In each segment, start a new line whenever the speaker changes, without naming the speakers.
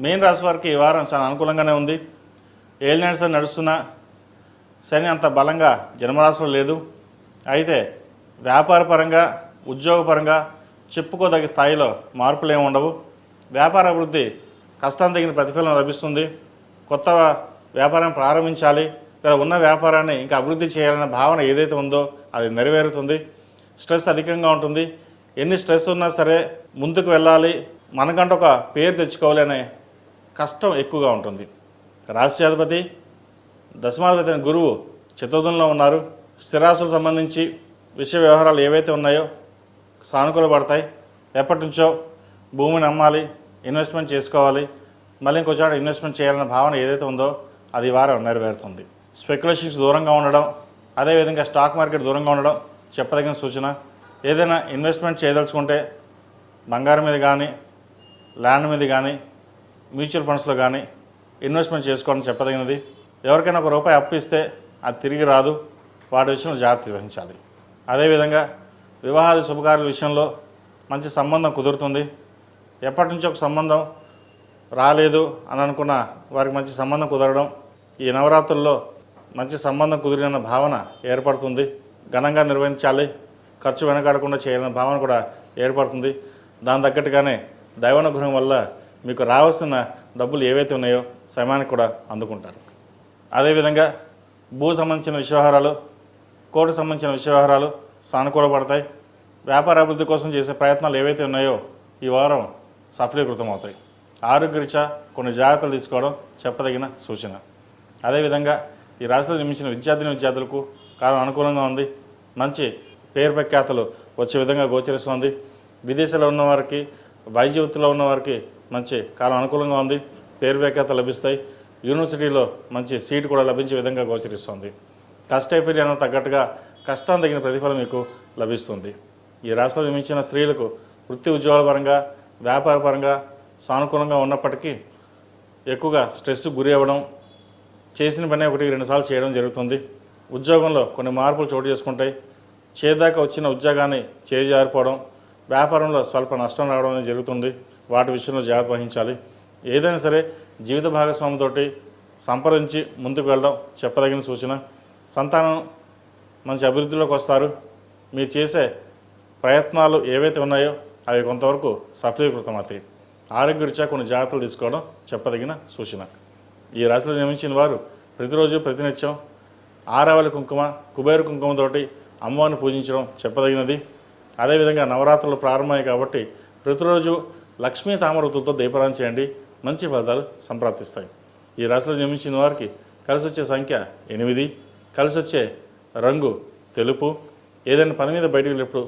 మీన రాశి వారికి ఈ వారం చాలా అనుకూలంగానే ఉంది. ఏలినాడు శని నడుస్తున్న శని అంత బలంగా జన్మరాశిలో లేదు. అయితే వ్యాపారపరంగా ఉద్యోగపరంగా చెప్పుకోదగ్గ స్థాయిలో మార్పులు ఏమి ఉండవు. వ్యాపార అభివృద్ధి కష్టం తగిన ప్రతిఫలం లభిస్తుంది. కొత్త వ్యాపారం ప్రారంభించాలి లేదా ఉన్న వ్యాపారాన్ని ఇంకా అభివృద్ధి చేయాలన్న భావన ఏదైతే ఉందో అది నెరవేరుతుంది. స్ట్రెస్ అధికంగా ఉంటుంది. ఎన్ని స్ట్రెస్ ఉన్నా సరే ముందుకు వెళ్ళాలి, మనకంటూ ఒక పేరు తెచ్చుకోవాలి అనే కష్టం ఎక్కువగా ఉంటుంది. రాష్ట్రాధిపతి దశమాధిపతి అయిన గురువు చతుర్థంలో ఉన్నారు. స్థిరాస్తులకు సంబంధించి విషయ వ్యవహారాలు ఏవైతే ఉన్నాయో సానుకూల పడతాయి. ఎప్పటి నుంచో భూమిని అమ్మాలి, ఇన్వెస్ట్మెంట్ చేసుకోవాలి, మళ్ళీ ఇంకో చోట ఇన్వెస్ట్మెంట్ చేయాలన్న భావన ఏదైతే ఉందో అది వారం నెరవేరుతుంది. స్పెక్యులేషన్స్ దూరంగా ఉండడం, అదేవిధంగా స్టాక్ మార్కెట్ దూరంగా ఉండడం చెప్పదగిన సూచన. ఏదైనా ఇన్వెస్ట్మెంట్ చేయదలుచుకుంటే బంగారం మీద కానీ, ల్యాండ్ మీద కానీ, మ్యూచువల్ ఫండ్స్లో కానీ ఇన్వెస్ట్మెంట్ చేసుకోవడం చెప్పదగినది. ఎవరికైనా ₹1 అప్పు ఇస్తే అది తిరిగి రాదు, వాటి విషయంలో జాగ్రత్త వహించాలి. అదేవిధంగా వివాహాది శుభకార్యాల విషయంలో మంచి సంబంధం కుదురుతుంది. ఎప్పటి నుంచో ఒక సంబంధం రాలేదు అని అనుకున్న వారికి మంచి సంబంధం కుదరడం, ఈ నవరాత్రుల్లో మంచి సంబంధం కుదిరిన భావన ఏర్పడుతుంది. ఘనంగా నిర్వహించాలి, ఖర్చు వెనకాడకుండా చేయాలన్న భావన కూడా ఏర్పడుతుంది. దాని తగ్గట్టుగానే దైవానుగ్రహం వల్ల మీకు రావాల్సిన డబ్బులు ఏవైతే ఉన్నాయో సమయానికి కూడా అందుకుంటారు. అదేవిధంగా భూ సంబంధించిన విషయవహారాలు, కోర్టు సంబంధించిన విషయవహారాలు సానుకూలపడతాయి. వ్యాపార అభివృద్ధి కోసం చేసే ప్రయత్నాలు ఏవైతే ఉన్నాయో ఈ వారం సఫలీకృతం అవుతాయి. ఆరోగ్యరీత్యా కొన్ని జాగ్రత్తలు తీసుకోవడం చెప్పదగిన సూచన. అదేవిధంగా ఈ రాశిలో జన్మించిన విద్యార్థులకు కాలం అనుకూలంగా ఉంది. మంచి పేరు ప్రఖ్యాతలు వచ్చే విధంగా గోచరిస్తుంది. విదేశాల్లో ఉన్నవారికి, వైద్య వృత్తిలో ఉన్నవారికి మంచి కాలం అనుకూలంగా ఉంది. పేరు ప్రఖ్యాతలు లభిస్తాయి. యూనివర్సిటీలో మంచి సీటు కూడా లభించే విధంగా గోచరిస్తుంది. కష్టైపోయిన తగ్గట్టుగా కష్టం తగిన ప్రతిఫలం మీకు లభిస్తుంది. ఈ రాశిలో జన్మించిన స్త్రీలకు వృత్తి ఉద్యోగాల పరంగా, వ్యాపార పరంగా సానుకూలంగా ఉన్నప్పటికీ ఎక్కువగా స్ట్రెస్ గురి అవ్వడం, చేసిన పని 1-2 సార్లు చేయడం జరుగుతుంది. ఉద్యోగంలో కొన్ని మార్పులు చోటు చేసుకుంటాయి. చేదాకా వచ్చిన ఉద్యోగాన్ని చేజారిపోవడం, వ్యాపారంలో స్వల్ప నష్టం రావడం అనేది జరుగుతుంది. వాటి విషయంలో జాగ్రత్త వహించాలి. ఏదైనా సరే జీవిత భాగస్వామితోటి సంప్రదించి ముందుకు వెళ్ళడం చెప్పదగిన సూచన. సంతానం మంచి అభివృద్ధిలోకి వస్తారు. మీరు చేసే ప్రయత్నాలు ఏవైతే ఉన్నాయో అవి కొంతవరకు సఫలీకృతం అవుతాయి. ఆరోగ్యరీత్యా కొన్ని జాగ్రత్తలు తీసుకోవడం చెప్పదగిన సూచన. ఈ రాశిలో జన్మించిన వారు ప్రతిరోజు ప్రతినిత్యం ఆరావళి కుంకుమ, కుబేర కుంకుమతోటి అమ్మవారిని పూజించడం చెప్పదగినది. అదేవిధంగా నవరాత్రులు ప్రారంభమయ్యాయి కాబట్టి ప్రతిరోజు లక్ష్మీ తామరతులతో దీపారాధన చేయండి, మంచి ఫలితాలు సంప్రాప్తిస్తాయి. ఈ రాశిలో జన్మించిన వారికి కలిసి వచ్చే సంఖ్య 8, కలిసి వచ్చే రంగు తెలుపు. ఏదైనా పని మీద బయటకు వెళ్ళినప్పుడు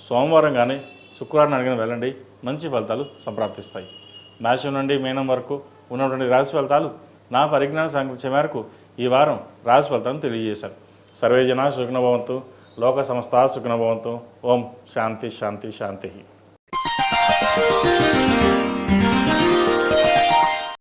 సోమవారం కానీ శుక్రవారం అడిగిన వెళ్ళండి, మంచి ఫలితాలు సంప్రాప్తిస్తాయి. మేషం నుండి మీనం వరకు ఉన్నటువంటి రాశి ఫలితాలు నా పరిజ్ఞానం సంకల్పించే మేరకు ఈ వారం రాశి ఫలితాలను తెలియజేశారు. సర్వే జనా సుఖినో భవంతు, లోక సమస్తా సుఖినో భవంతు. ఓం శాంతి శాంతి శాంతి.